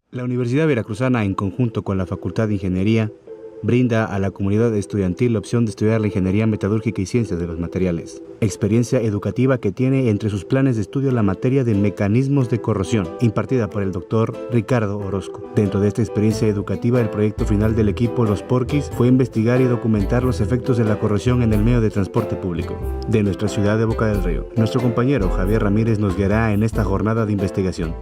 La Universidad Veracruzana, en conjunto con la Facultad de Ingeniería, brinda a la comunidad estudiantil la opción de estudiar la Ingeniería Metalúrgica y Ciencias de los Materiales. Experiencia educativa que tiene entre sus planes de estudio la materia de mecanismos de corrosión, impartida por el doctor Ricardo Orozco. Dentro de esta experiencia educativa, el proyecto final del equipo Los Porquis fue investigar y documentar los efectos de la corrosión en el medio de transporte público de nuestra ciudad de Boca del Río. Nuestro compañero Javier Ramírez nos guiará en esta jornada de investigación.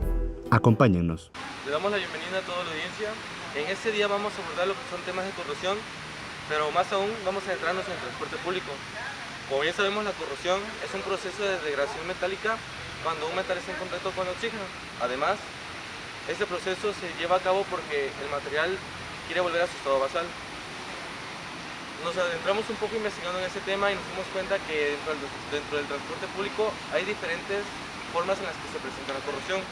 Acompáñennos. Le damos la bienvenida a toda la audiencia. En este día vamos a abordar lo que son temas de corrosión, pero más aún vamos a centrarnos en el transporte público. Como bien sabemos, la corrosión es un proceso de degradación metálica cuando un metal está en contacto con el oxígeno. Además, este proceso se lleva a cabo porque el material quiere volver a su estado basal. Nos adentramos un poco investigando en este tema y nos dimos cuenta que dentro del transporte público hay diferentes formas en las que se presenta la corrosión.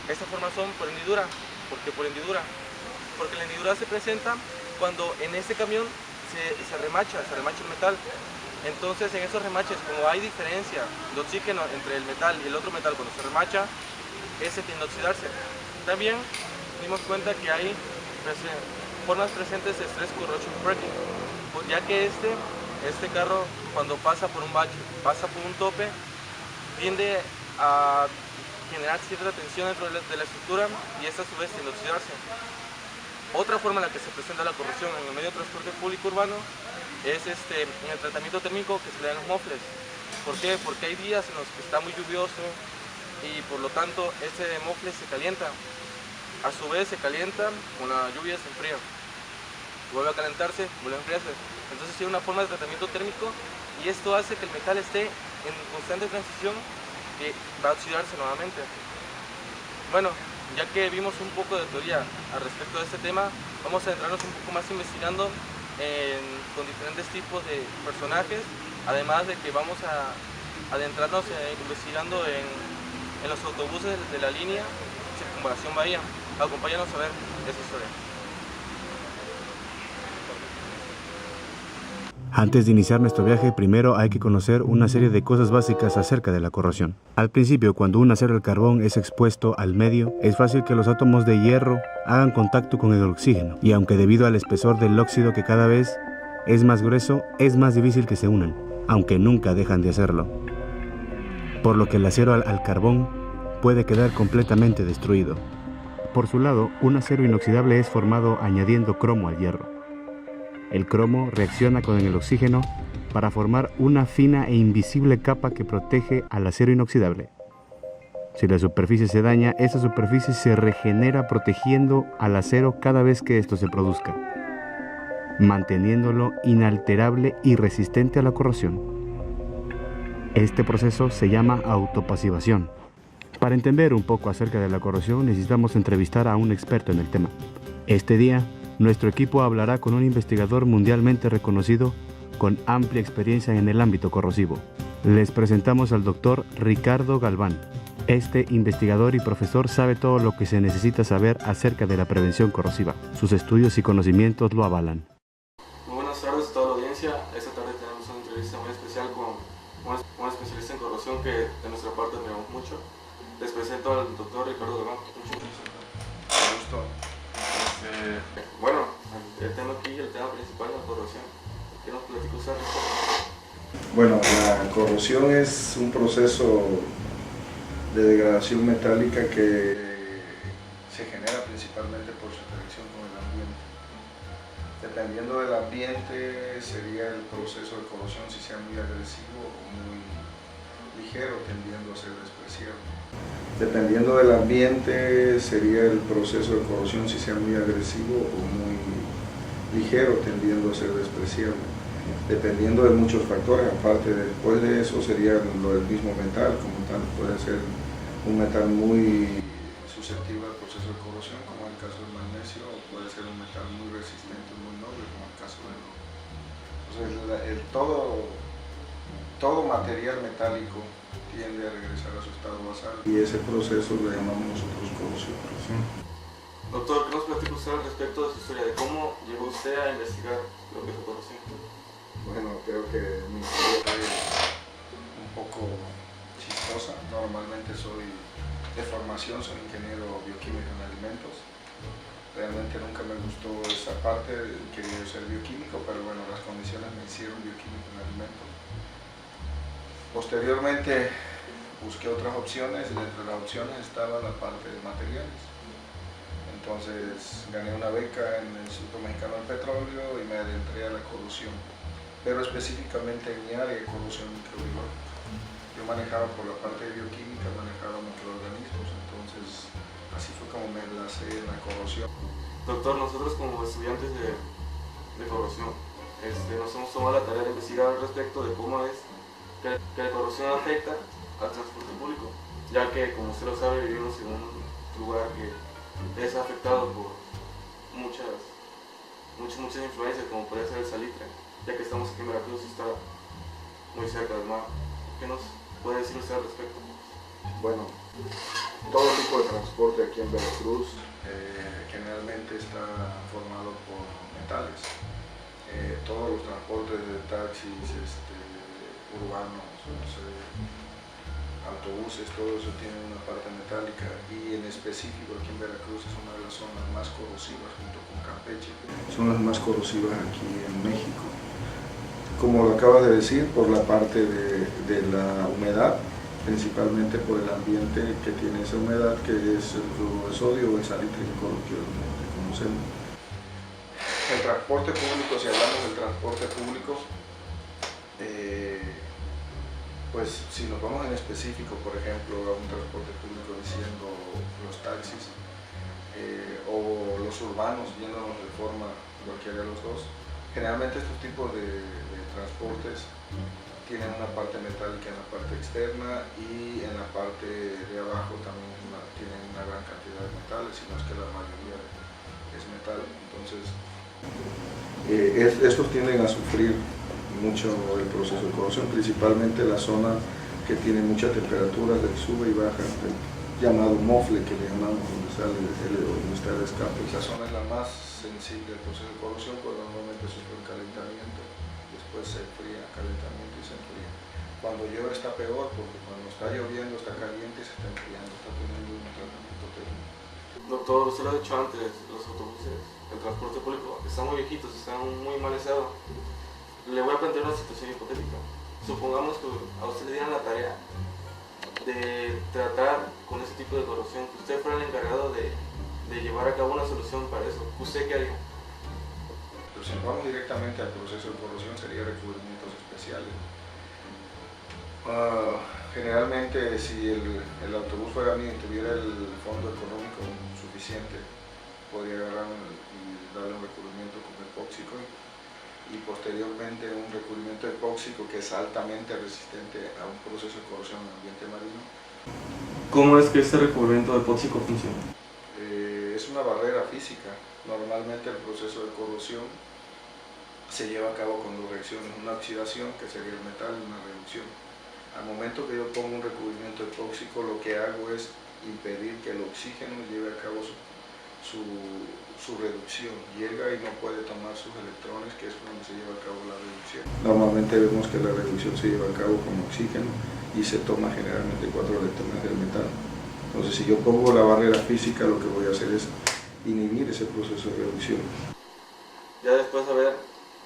Estas formas son por hendidura. ¿Por qué por hendidura? Porque la hendidura se presenta cuando en este camión se remacha el metal. Entonces en esos remaches, como hay diferencia de oxígeno entre el metal y el otro metal cuando se remacha, ese tiende a oxidarse. También dimos cuenta que hay formas presentes de stress corrosion cracking, ya que este carro cuando pasa por un bache, pasa por un tope, tiende a generar cierta tensión dentro de la estructura y esta a su vez tiende a oxidarse. Otra forma en la que se presenta la corrosión en el medio de transporte público urbano es en el tratamiento térmico que se le dan los mofles. ¿Por qué? Porque hay días en los que está muy lluvioso y por lo tanto ese mofle se calienta. A su vez se calienta, con la lluvia se enfría. Vuelve a calentarse, vuelve a enfriarse. Entonces tiene una forma de tratamiento térmico y esto hace que el metal esté en constante transición que va a oxidarse nuevamente. Bueno, ya que vimos un poco de teoría al respecto de este tema, vamos a adentrarnos un poco más investigando con diferentes tipos de personajes, además de que vamos a adentrarnos investigando en los autobuses de la línea Circunvalación Bahía. Acompáñanos a ver esa historia. Antes de iniciar nuestro viaje, primero hay que conocer una serie de cosas básicas acerca de la corrosión. Al principio, cuando un acero de carbón es expuesto al medio, es fácil que los átomos de hierro hagan contacto con el oxígeno, y aunque debido al espesor del óxido que cada vez es más grueso, es más difícil que se unan, aunque nunca dejan de hacerlo. Por lo que el acero al carbón puede quedar completamente destruido. Por su lado, un acero inoxidable es formado añadiendo cromo al hierro. El cromo reacciona con el oxígeno para formar una fina e invisible capa que protege al acero inoxidable. Si la superficie se daña, esa superficie se regenera protegiendo al acero cada vez que esto se produzca, manteniéndolo inalterable y resistente a la corrosión. Este proceso se llama autopasivación. Para entender un poco acerca de la corrosión, necesitamos entrevistar a un experto en el tema. Este día, nuestro equipo hablará con un investigador mundialmente reconocido con amplia experiencia en el ámbito corrosivo. Les presentamos al doctor Ricardo Galván. Este investigador y profesor sabe todo lo que se necesita saber acerca de la prevención corrosiva. Sus estudios y conocimientos lo avalan. Muy buenas tardes a toda la audiencia. Esta tarde tenemos una entrevista muy especial con un especialista en corrosión que de nuestra parte admiramos mucho. Les presento al doctor Ricardo Galván. Mucho gusto. Bueno, el tema principal es la corrosión. ¿Qué nos platica usted? Bueno, la corrosión es un proceso de degradación metálica que se genera principalmente por su interacción con el ambiente. Dependiendo del ambiente sería el proceso de corrosión si sea muy agresivo o muy ligero, tendiendo a ser despreciable. Dependiendo del ambiente sería el proceso de corrosión si sea muy agresivo o muy ligero, tendiendo a ser despreciable. Dependiendo de muchos factores, aparte después de eso sería lo del mismo metal, como tal, puede ser un metal muy susceptible al proceso de corrosión, como en el caso del magnesio, o puede ser un metal muy resistente, muy noble, como el caso del oro. Entonces, todo material metálico tiende a regresar a su estado basal y ese proceso lo llamamos nosotros corrosión. Doctor, ¿qué nos platica usted al respecto de su historia? ¿De cómo llegó usted a investigar lo que es la corrosión? Bueno, creo que mi historia es un poco chistosa. Normalmente soy De formación soy ingeniero bioquímico en alimentos. Realmente nunca me gustó esa parte, quería ser bioquímico, pero bueno, las condiciones me hicieron bioquímico en alimentos. Posteriormente busqué otras opciones y entre las opciones estaba la parte de materiales. Entonces gané una beca en el Instituto Mexicano del Petróleo y me adentré a la corrosión, pero específicamente en mi área de corrosión microbiológica. Yo manejaba por la parte de bioquímica, manejaba microorganismos, entonces así fue como me enlacé en la corrosión. Doctor, nosotros como estudiantes de corrosión nos hemos tomado la tarea de investigar al respecto de cómo es que la corrosión afecta al transporte público, ya que como usted lo sabe vivimos en un lugar que es afectado por muchas influencias, como puede ser el salitre, ya que estamos aquí en Veracruz y está muy cerca del mar. ¿Qué nos puede decir usted al respecto? Bueno, todo tipo de transporte aquí en Veracruz generalmente está formado por metales. Todos los transportes de taxis urbanos, no sé, autobuses, todo eso tiene una parte metálica y en específico aquí en Veracruz es una de las zonas más corrosivas junto con Campeche. Son las más corrosivas aquí en México. Como lo acabas de decir, por la parte de la humedad, principalmente por el ambiente que tiene esa humedad, que es el fluoruro de sodio o el salitre que coloquialmente conocemos. El transporte público, si hablamos del transporte público, pues si nos vamos en específico, por ejemplo, a un transporte público diciendo los taxis o los urbanos, yéndonos de forma cualquiera de los dos, generalmente estos tipos de transportes tienen una parte metálica en la parte externa y en la parte de abajo también tienen una gran cantidad de metales, sino es que la mayoría es metal. Entonces, estos tienden a sufrir mucho el proceso de corrosión, principalmente la zona que tiene mucha temperatura, de sube y baja, llamado mofle, que le llamamos, donde está el escape. Esa zona es la más sensible al proceso de corrosión, pues normalmente sufre un calentamiento, después se enfría, calentamiento y se enfría. Cuando llueve está peor, porque cuando está lloviendo está caliente y se está enfriando, está teniendo un tratamiento técnico. Doctor, usted lo ha dicho antes, los autobuses, el transporte público, están muy viejitos, están muy mal estado. Le voy a plantear una situación hipotética. Supongamos que a usted le dieran la tarea de tratar con ese tipo de corrosión, que usted fuera el encargado de llevar a cabo una solución para eso. ¿Usted qué haría? Pero si nos vamos directamente al proceso de corrosión, sería recubrimientos especiales. Generalmente, si el autobús fuera mío y tuviera el fondo económico suficiente, podría agarrar y darle un recubrimiento con epóxico y posteriormente un recubrimiento epóxico que es altamente resistente a un proceso de corrosión en el ambiente marino. ¿Cómo es que este recubrimiento epóxico funciona? Es una barrera física. Normalmente el proceso de corrosión se lleva a cabo con dos reacciones, una oxidación, que sería el metal, y una reducción. Al momento que yo pongo un recubrimiento epóxico, lo que hago es impedir que el oxígeno lleve a cabo su reducción. Llega y no puede tomar sus electrones, que es donde se lleva a cabo la reducción. Normalmente vemos que la reducción se lleva a cabo con oxígeno y se toma generalmente 4 electrones del metal. Entonces, si yo pongo la barrera física, lo que voy a hacer es inhibir ese proceso de reducción. Ya después de haber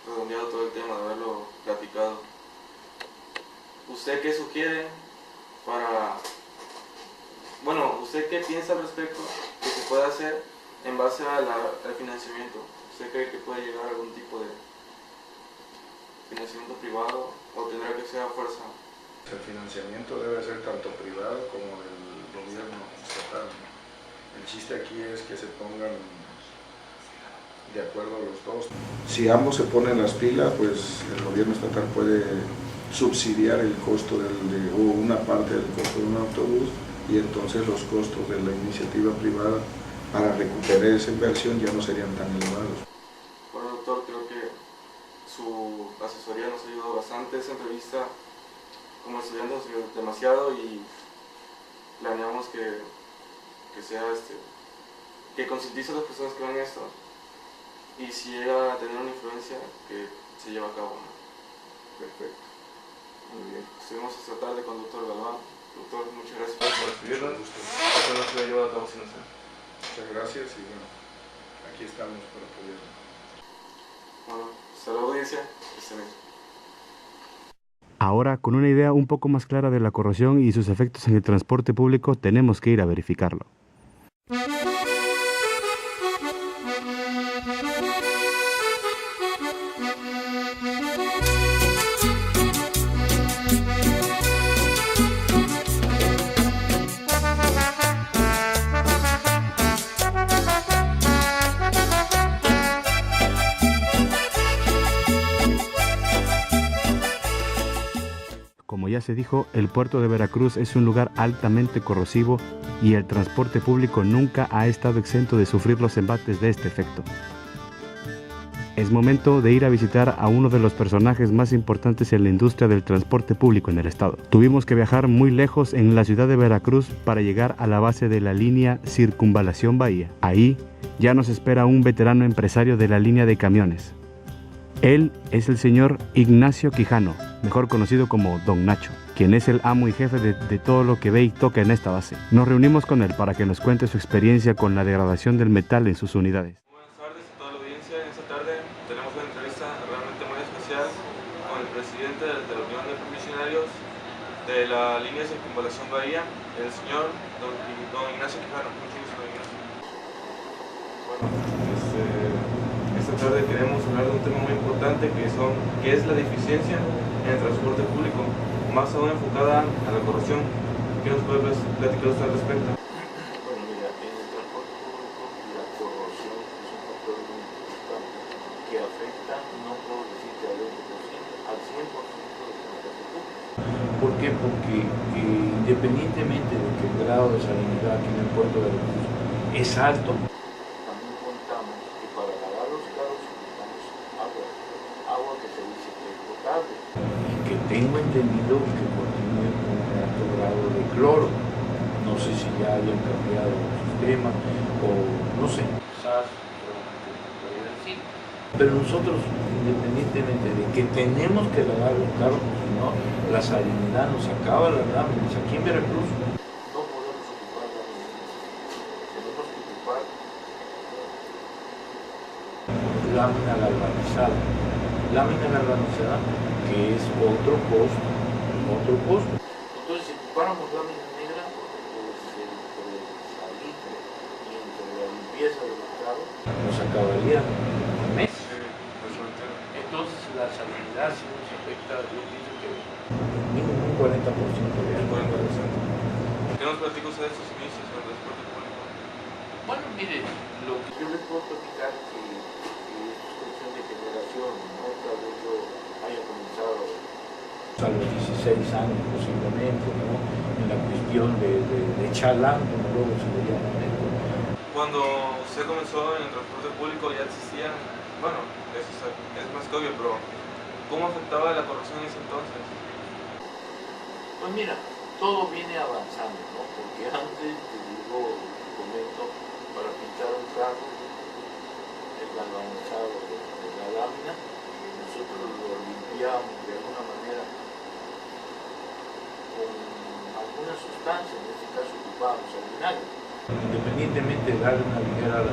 redondeado todo el tema, de haberlo platicado, ¿usted qué sugiere para... Bueno, ¿usted qué piensa al respecto que se puede hacer en base al financiamiento? ¿Usted cree que puede llegar a algún tipo de financiamiento privado o tendrá que ser a fuerza? El financiamiento debe ser tanto privado como del gobierno estatal. El chiste aquí es que se pongan de acuerdo los dos. Si ambos se ponen las pilas, pues el gobierno estatal puede subsidiar el costo o una parte del costo de un autobús, y entonces los costos de la iniciativa privada para recuperar esa inversión ya no serían tan elevados. Bueno, doctor, creo que su asesoría nos ha ayudado bastante. Esa entrevista como estudiante nos ayudó demasiado y planeamos que sea que concientice a las personas que ven esto y si llega a tener una influencia, que se lleve a cabo, ¿no? Perfecto. Muy bien. Estuvimos esta tarde con el doctor Galván. Doctor, muchas gracias por recibirnos. se va a llevar a cabo sin usted. Muchas gracias y bueno, aquí estamos para apoyar. Bueno, hasta la audiencia. Ahora, con una idea un poco más clara de la corrosión y sus efectos en el transporte público, tenemos que ir a verificarlo. Como ya se dijo, el puerto de Veracruz es un lugar altamente corrosivo y el transporte público nunca ha estado exento de sufrir los embates de este efecto. Es momento de ir a visitar a uno de los personajes más importantes en la industria del transporte público en el estado. Tuvimos que viajar muy lejos en la ciudad de Veracruz para llegar a la base de la línea Circunvalación Bahía. Ahí ya nos espera un veterano empresario de la línea de camiones. Él es el señor Ignacio Quijano, mejor conocido como Don Nacho, quien es el amo y jefe de todo lo que ve y toca en esta base. Nos reunimos con él para que nos cuente su experiencia con la degradación del metal en sus unidades. Buenas tardes a toda la audiencia. En esta tarde tenemos una entrevista realmente muy especial con el presidente de la Unión de Provisionarios de la línea de Circunvalación Bahía, el señor Don Ignacio Quijano. Mucho gusto, Don Ignacio. Bueno, esta tarde queremos hablar de un tema muy importante que es la deficiencia en el transporte público, más aún enfocada a la corrupción. ¿Qué nos puede platicar usted al respecto? Bueno, mira, en el transporte público la corrosión es un factor muy importante que afecta, no puedo decir que al 20%, al 100% del transporte público. ¿Por qué? Porque independientemente de que el grado de salinidad aquí en el puerto de Veracruz es alto, también contamos que para lavar los carros necesitamos agua que se dice que es potable y que tengo entendido que contiene un alto grado de cloro. No sé si ya hayan cambiado el sistema o no sé. Quizás podría decir. Pero nosotros, independientemente de que tenemos que lavar los carros, si no, la salinidad nos acaba las láminas. Aquí en Veracruz no podemos ocupar láminas. Tenemos que ocupar lámina galvanizada. Lámina galvanizada que es otro costo. Entonces, si ocupáramos lámina negra, pues entre el salitre y entre la limpieza de los carros, nos acabaría un mes. Entonces, la salinidad sí nos afecta, yo digo que mínimo un 40% de agua. ¿Qué nos platica usted de sus inicios en el transporte público? Bueno, mire, lo que yo les puedo platicar que es cuestión de generación, ¿no? Tal vez yo haya comenzado a los 16 años posiblemente, ¿no? En la cuestión de chalán, como luego se le llama esto. Cuando usted comenzó en el transporte público ya existían, bueno, eso es más que obvio, pero ¿cómo afectaba la corrupción en ese entonces? Pues mira, todo viene avanzando, ¿no? Porque antes, te digo, te comento, para pintar un carro, el galvanizado de la lámina, nosotros lo limpiamos de alguna manera con alguna sustancia, en este caso ocupábamos el vinagre. Independientemente de darle una lijada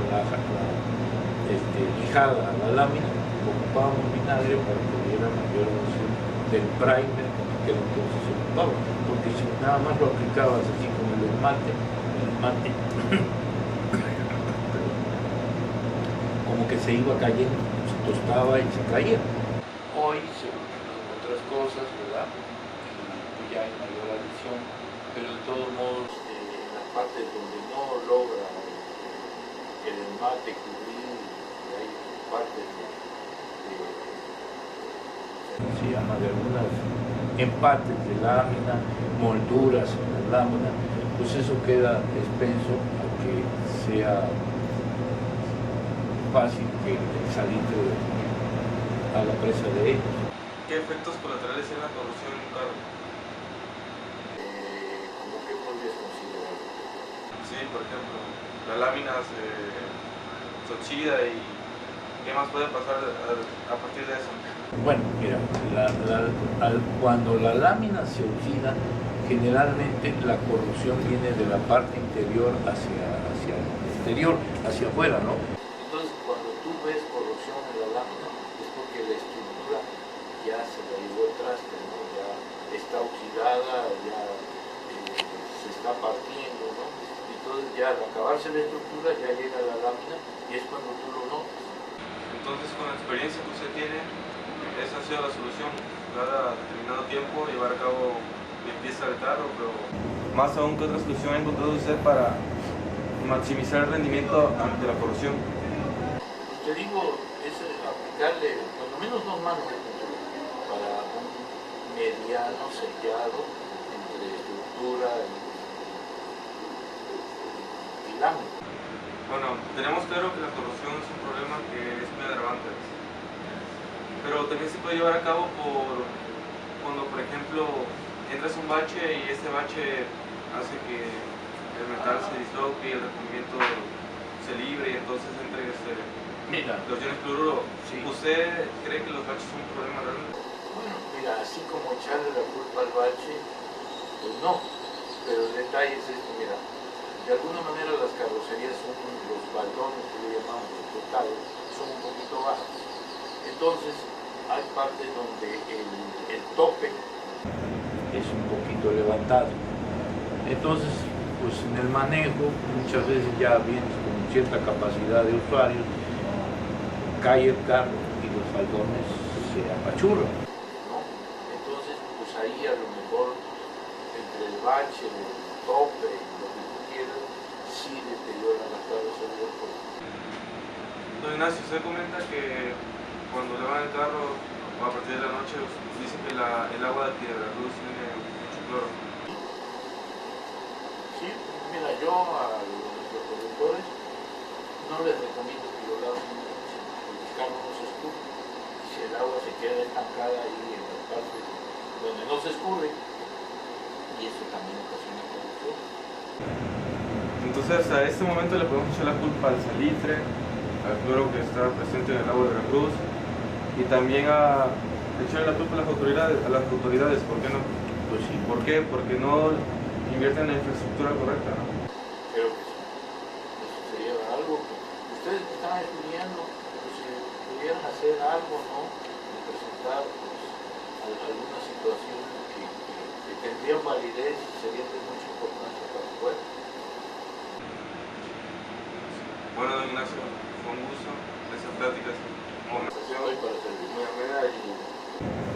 lijada a la lámina, ocupábamos vinagre para que diera mayor dosis del primer que entonces se ocupaba, porque si nada más lo aplicabas así como el esmalte como que se iba cayendo, se tostaba y se caía. Hoy se utilizan otras cosas, ¿verdad? Y ya hay mayor adición, pero de todos modos, en las partes donde no logra el esmalte cubrir, hay partes se llama de algunas empates de lámina, molduras en la lámina, pues eso queda expenso a que sea fácil que el salitre haga presa de ellos. ¿Qué efectos colaterales tiene la corrupción en un carro? ¿Cómo que podrías considerar? Sí, por ejemplo, la lámina se oxida y ¿qué más puede pasar a partir de eso? Bueno, mira, cuando la lámina se oxida, generalmente la corrosión viene de la parte interior hacia el exterior, hacia afuera, ¿no? Entonces, cuando tú ves corrosión en la lámina, es porque la estructura ya se la llevó el traste, ¿no? Ya está oxidada, ya se está partiendo, ¿no? Entonces ya al acabarse la estructura ya llega la lámina y es cuando tú lo notas. Entonces, con la experiencia que usted tiene, esa ha sido la solución, cada determinado tiempo llevar a cabo limpieza del carro, pero más aún, ¿qué otra solución ha encontrado usted para maximizar el rendimiento ante la corrosión? Te digo, es aplicarle cuando menos 2 manos de pintura para un mediano sellado entre estructura y lámina. Bueno, tenemos claro que la corrosión es un problema que es muy agravante, pero también se puede llevar a cabo cuando, por ejemplo, entras a un bache y este bache hace que el metal se disloque y el recubrimiento se libre y entonces entre los iones cloruro. Sí. ¿Usted cree que los baches son un problema realmente? Bueno, mira, así como echarle la culpa al bache, pues no, pero el detalle es esto, mira, de alguna manera las carrocerías son los baldones que le llamamos los totales, son un poquito bajos. Entonces, hay partes donde el tope es un poquito levantado. Entonces, pues en el manejo, muchas veces ya vienes con cierta capacidad de usuario, cae el carro y los faldones se apachurran, ¿no? Entonces, pues ahí a lo mejor entre el bache, el tope y lo que tú quieras, sí deterioran las carrocerías. Don Ignacio, usted comenta que cuando lavan el carro a partir de la noche dicen que el agua de Veracruz tiene mucho cloro. Sí, mira, yo a los conductores no les recomiendo que lo laven en la noche, porque el carro no se escurre. Si el agua se queda estancada ahí en la parte donde no se escurre, y eso también ocasiona corrosión. Entonces, a este momento le podemos echar la culpa al salitre, al cloro que está presente en el agua de Veracruz, y también a echarle la culpa a las autoridades, ¿por qué no? Pues sí, ¿Por qué? Porque no invierten en la infraestructura correcta, ¿no? creo que sí. Eso sería algo que ustedes que están estudiando, pues si pudieran hacer algo, ¿no? De presentar pues, alguna situación que tendría validez y sería de mucha importancia para el pueblo. Bueno, don Ignacio, fue un gusto esa plática, Estoy para servir. muy amena y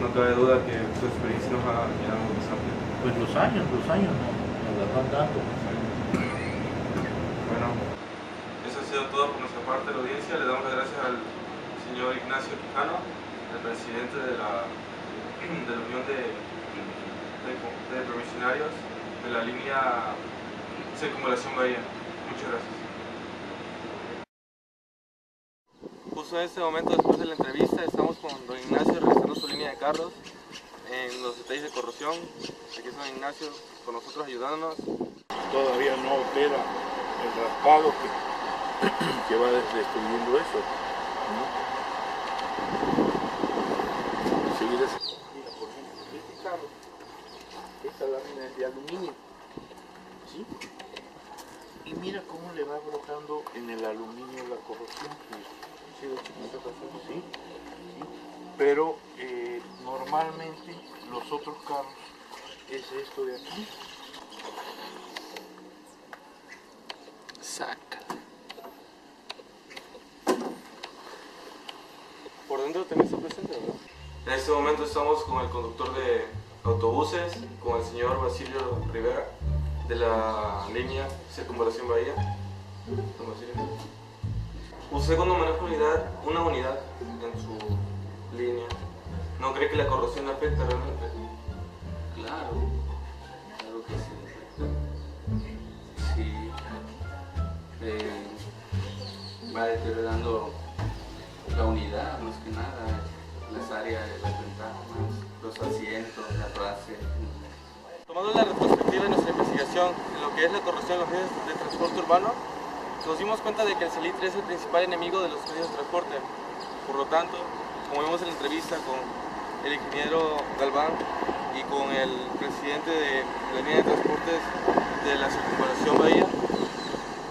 no cabe duda que su experiencia nos ha llenado bastante. Pues los años nos las van dando. Bueno, eso ha sido todo por nuestra parte de la audiencia. Le damos las gracias al señor Ignacio Quijano, el presidente de la Unión de Provisionarios de la línea Circunvalación Bahía. Muchas gracias. Justo en este momento, después de la entrevista, estamos con don Ignacio revisando su línea de carros en los detalles de corrosión. Aquí está don Ignacio con nosotros ayudándonos. Todavía no opera el raspado que va destruyendo eso, ¿no? Mira, por ejemplo, este carro, esta lámina es de aluminio, ¿sí? Y mira cómo le va brotando en el aluminio la corrosión. ¿Sí? ¿Sí? Pero normalmente los otros carros es esto de aquí. Saca. Por dentro también está presente, ¿verdad? En este momento estamos con el conductor de autobuses, con el señor Basilio Rivera, de la línea Circunvalación Bahía. Don Basilio. Usted cuando maneja una unidad en su línea, ¿no cree que la corrosión afecta realmente? Claro que sí. Sí, va deteriorando la unidad, más que nada, las áreas de las ventanas, los asientos, la base. Tomando la retrospectiva de nuestra investigación en lo que es la corrosión en los medios de transporte urbano, nos dimos cuenta de que el salitre es el principal enemigo de los medios de transporte. Por lo tanto, como vimos en la entrevista con el ingeniero Galván y con el presidente de la línea de transportes de la circunvalación Bahía.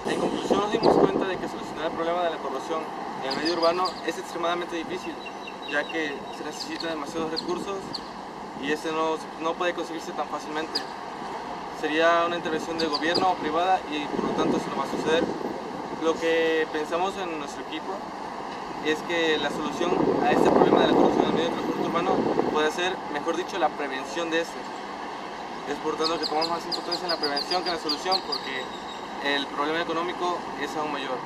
En conclusión, nos dimos cuenta de que solucionar el problema de la corrosión en el medio urbano es extremadamente difícil, ya que se necesitan demasiados recursos y este no puede conseguirse tan fácilmente. Sería una intervención del gobierno o privada y por lo tanto eso no va a suceder. Lo que pensamos en nuestro equipo es que la solución a este problema de la corrosión en el medio de transporte urbano puede ser, mejor dicho, la prevención de este. Es por tanto que tomamos más importancia en la prevención que en la solución, porque el problema económico es aún mayor.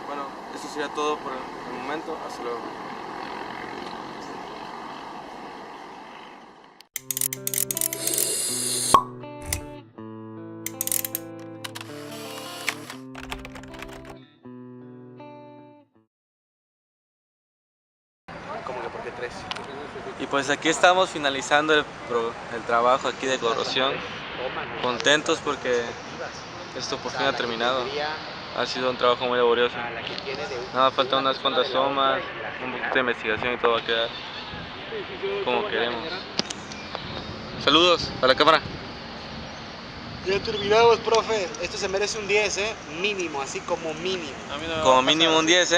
Bueno, eso sería todo por el momento. Hasta luego. Y pues aquí estamos finalizando el trabajo aquí de corrosión, contentos porque esto por fin ha terminado. Ha sido un trabajo muy laborioso. Nada, faltan unas cuantas tomas, un poquito de investigación y todo va a quedar como queremos. Saludos a la cámara. Ya terminamos, profe. Esto se merece un 10, mínimo, así como mínimo. Como mínimo un 10,